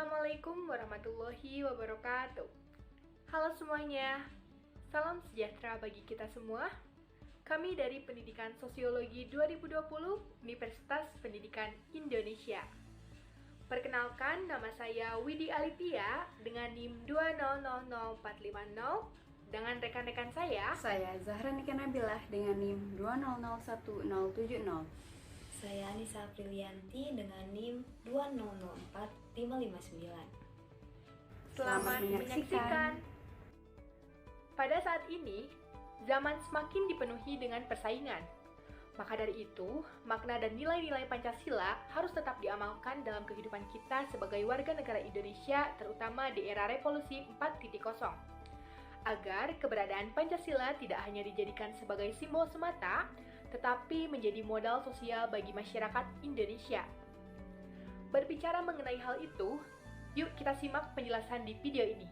Assalamualaikum warahmatullahi wabarakatuh. Halo semuanya, salam sejahtera bagi kita semua. Kami dari Pendidikan Sosiologi 2020 Universitas Pendidikan Indonesia. Perkenalkan, nama saya Widi Alitia dengan NIM 2000450 dengan rekan-rekan saya. Saya Zahra Nika Nabilah dengan NIM 2001070. Saya Anissa Aprilianti dengan NIM 2004559. Selamat menyaksikan. Pada saat ini, zaman semakin dipenuhi dengan persaingan. Maka dari itu, makna dan nilai-nilai Pancasila harus tetap diamalkan dalam kehidupan kita sebagai warga negara Indonesia, terutama di era Revolusi 4.0. Agar keberadaan Pancasila tidak hanya dijadikan sebagai simbol semata, tetapi menjadi modal sosial bagi masyarakat Indonesia. Berbicara mengenai hal itu, yuk kita simak penjelasan di video ini.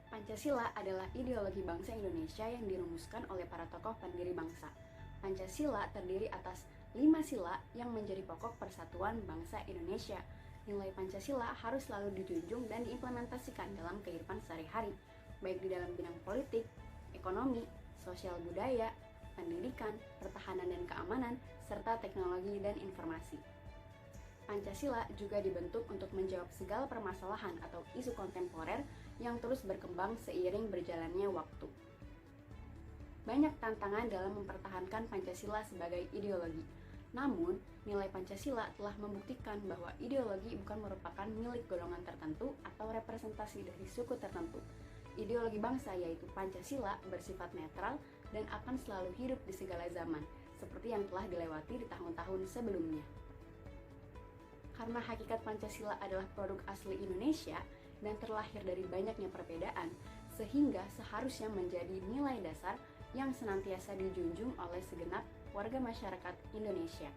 Pancasila adalah ideologi bangsa Indonesia yang dirumuskan oleh para tokoh pendiri bangsa. Pancasila terdiri atas 5 sila yang menjadi pokok persatuan bangsa Indonesia. Nilai Pancasila harus selalu dijunjung dan diimplementasikan dalam kehidupan sehari-hari, baik di dalam bidang politik, ekonomi, sosial budaya, pendidikan, pertahanan dan keamanan, serta teknologi dan informasi. Pancasila juga dibentuk untuk menjawab segala permasalahan atau isu kontemporer yang terus berkembang seiring berjalannya waktu. Banyak tantangan dalam mempertahankan Pancasila sebagai ideologi. Namun, nilai Pancasila telah membuktikan bahwa ideologi bukan merupakan milik golongan tertentu atau representasi dari suku tertentu. Ideologi bangsa yaitu Pancasila bersifat netral dan akan selalu hidup di segala zaman, seperti yang telah dilewati di tahun-tahun sebelumnya. Karena hakikat Pancasila adalah produk asli Indonesia dan terlahir dari banyaknya perbedaan, sehingga seharusnya menjadi nilai dasar yang senantiasa dijunjung oleh segenap warga masyarakat Indonesia.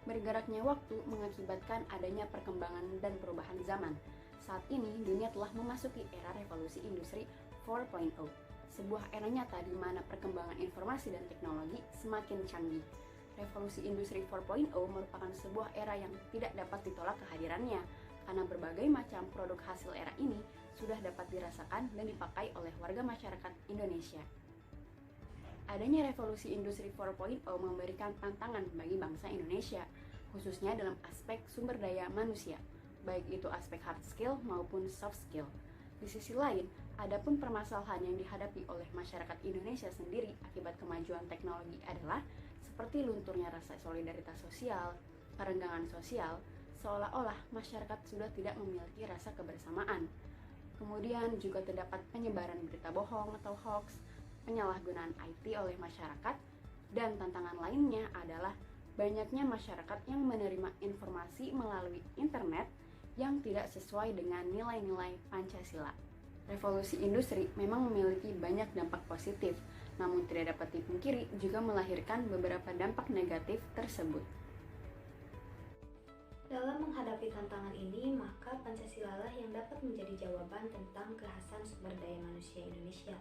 Bergeraknya waktu mengakibatkan adanya perkembangan dan perubahan zaman. Saat ini, dunia telah memasuki era revolusi industri 4.0, sebuah era nyata di mana perkembangan informasi dan teknologi semakin canggih. Revolusi industri 4.0 merupakan sebuah era yang tidak dapat ditolak kehadirannya, karena berbagai macam produk hasil era ini sudah dapat dirasakan dan dipakai oleh warga masyarakat Indonesia. Adanya revolusi industri 4.0 memberikan tantangan bagi bangsa Indonesia, khususnya dalam aspek sumber daya manusia, baik itu aspek hard skill maupun soft skill. Di sisi lain, ada pun permasalahan yang dihadapi oleh masyarakat Indonesia sendiri akibat kemajuan teknologi adalah seperti lunturnya rasa solidaritas sosial, kerenggangan sosial, seolah-olah masyarakat sudah tidak memiliki rasa kebersamaan. Kemudian juga terdapat penyebaran berita bohong atau hoax, penyalahgunaan IT oleh masyarakat, dan tantangan lainnya adalah banyaknya masyarakat yang menerima informasi melalui internet yang tidak sesuai dengan nilai-nilai Pancasila. Revolusi industri memang memiliki banyak dampak positif, namun tidak dapat dipungkiri juga melahirkan beberapa dampak negatif tersebut. Dalam menghadapi tantangan ini, maka Pancasila lah yang dapat menjadi jawaban tentang kekhasan sumber daya manusia Indonesia.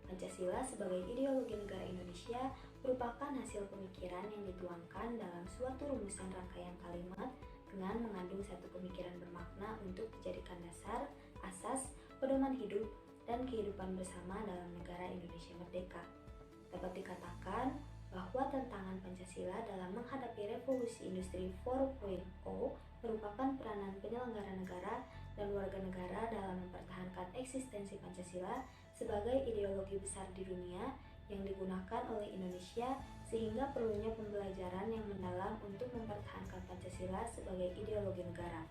Pancasila sebagai ideologi negara Indonesia merupakan hasil pemikiran yang dituangkan dalam suatu rumusan rangkaian kalimat dengan mengandung satu pemikiran bermakna untuk dijadikan dasar, asas, pedoman hidup, dan kehidupan bersama dalam negara Indonesia merdeka. Dapat dikatakan bahwa tantangan Pancasila dalam menghadapi revolusi industri 4.0 merupakan peranan penyelenggara negara dan warga negara dalam mempertahankan eksistensi Pancasila sebagai ideologi besar di dunia yang digunakan oleh Indonesia, sehingga perlunya pembelajaran yang mendalam untuk mempertahankan Pancasila sebagai ideologi negara.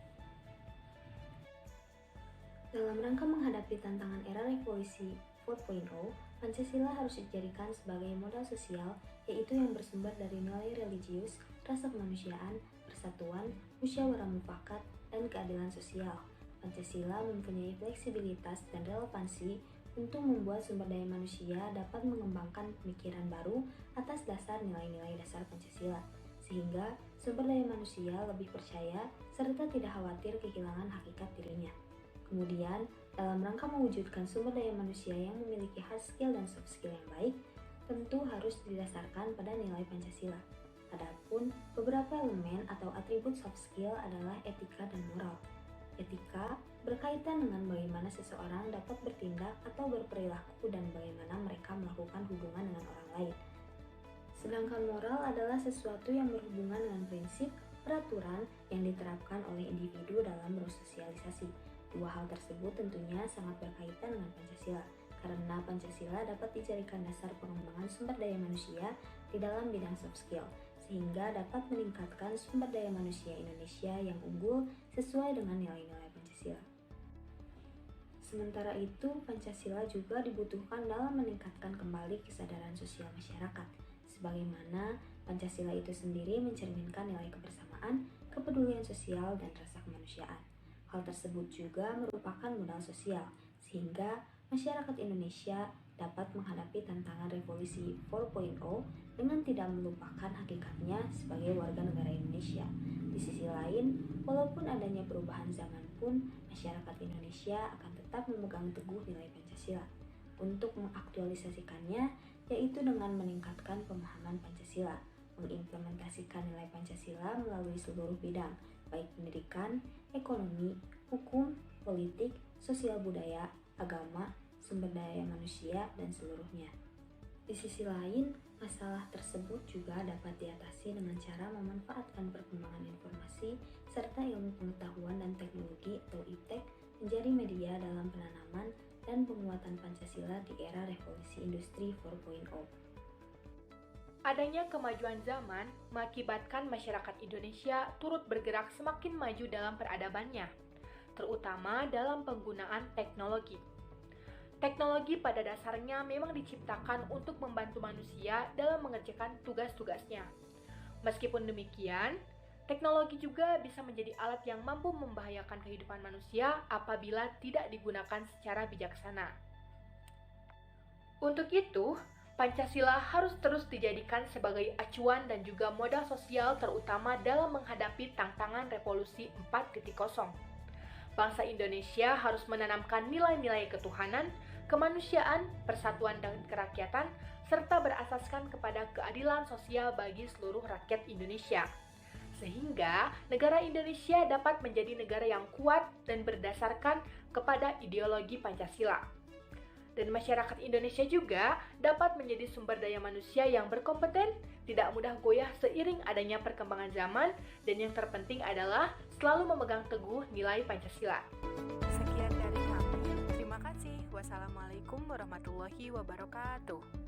Dalam rangka menghadapi tantangan era revolusi 4.0, Pancasila harus dijadikan sebagai modal sosial, yaitu yang bersumber dari nilai religius, rasa kemanusiaan, persatuan, musyawarah mufakat, dan keadilan sosial. Pancasila mempunyai fleksibilitas dan relevansi untuk membuat sumber daya manusia dapat mengembangkan pemikiran baru atas dasar nilai-nilai dasar Pancasila, sehingga sumber daya manusia lebih percaya serta tidak khawatir kehilangan hakikat dirinya. Kemudian, dalam rangka mewujudkan sumber daya manusia yang memiliki hard skill dan soft skill yang baik, tentu harus didasarkan pada nilai Pancasila. Adapun beberapa elemen atau atribut soft skill adalah etika dan moral. Etika berkaitan dengan bagaimana seseorang dapat bertindak atau berperilaku dan bagaimana mereka melakukan hubungan dengan orang lain. Sedangkan moral adalah sesuatu yang berhubungan dengan prinsip, peraturan yang diterapkan oleh individu dalam bersosialisasi. Dua hal tersebut tentunya sangat berkaitan dengan Pancasila, karena Pancasila dapat dijadikan dasar pengembangan sumber daya manusia di dalam bidang soft skill, sehingga dapat meningkatkan sumber daya manusia Indonesia yang unggul sesuai dengan nilai-nilai Pancasila. Sementara itu, Pancasila juga dibutuhkan dalam meningkatkan kembali kesadaran sosial masyarakat, sebagaimana Pancasila itu sendiri mencerminkan nilai kebersamaan, kepedulian sosial, dan rasa kemanusiaan. Hal tersebut juga merupakan modal sosial, sehingga masyarakat Indonesia dapat menghadapi tantangan revolusi 4.0 dengan tidak melupakan hakikatnya sebagai warga negara Indonesia. Di sisi lain, walaupun adanya perubahan zaman pun, masyarakat Indonesia akan tetap memegang teguh nilai Pancasila. Untuk mengaktualisasikannya, yaitu dengan meningkatkan pemahaman Pancasila, mengimplementasikan nilai Pancasila melalui seluruh bidang, baik pendidikan, ekonomi, hukum, politik, sosial budaya, agama, sumber daya manusia, dan seluruhnya. Di sisi lain, masalah tersebut juga dapat diatasi dengan cara memanfaatkan perkembangan informasi serta ilmu pengetahuan dan teknologi atau IPTEK menjadi media dalam penanaman dan penguatan Pancasila di era revolusi industri 4.0. Adanya kemajuan zaman mengakibatkan masyarakat Indonesia turut bergerak semakin maju dalam peradabannya, terutama dalam penggunaan teknologi. Teknologi pada dasarnya memang diciptakan untuk membantu manusia dalam mengerjakan tugas-tugasnya. Meskipun demikian, teknologi juga bisa menjadi alat yang mampu membahayakan kehidupan manusia apabila tidak digunakan secara bijaksana. Untuk itu, Pancasila harus terus dijadikan sebagai acuan dan juga modal sosial terutama dalam menghadapi tantangan revolusi 4.0. Bangsa Indonesia harus menanamkan nilai-nilai ketuhanan, kemanusiaan, persatuan dan kerakyatan, serta berasaskan kepada keadilan sosial bagi seluruh rakyat Indonesia. Sehingga negara Indonesia dapat menjadi negara yang kuat dan berdasarkan kepada ideologi Pancasila. Dan masyarakat Indonesia juga dapat menjadi sumber daya manusia yang berkompeten, tidak mudah goyah seiring adanya perkembangan zaman, dan yang terpenting adalah selalu memegang teguh nilai Pancasila. Sekian dari kami. Terima kasih. Wassalamualaikum warahmatullahi wabarakatuh.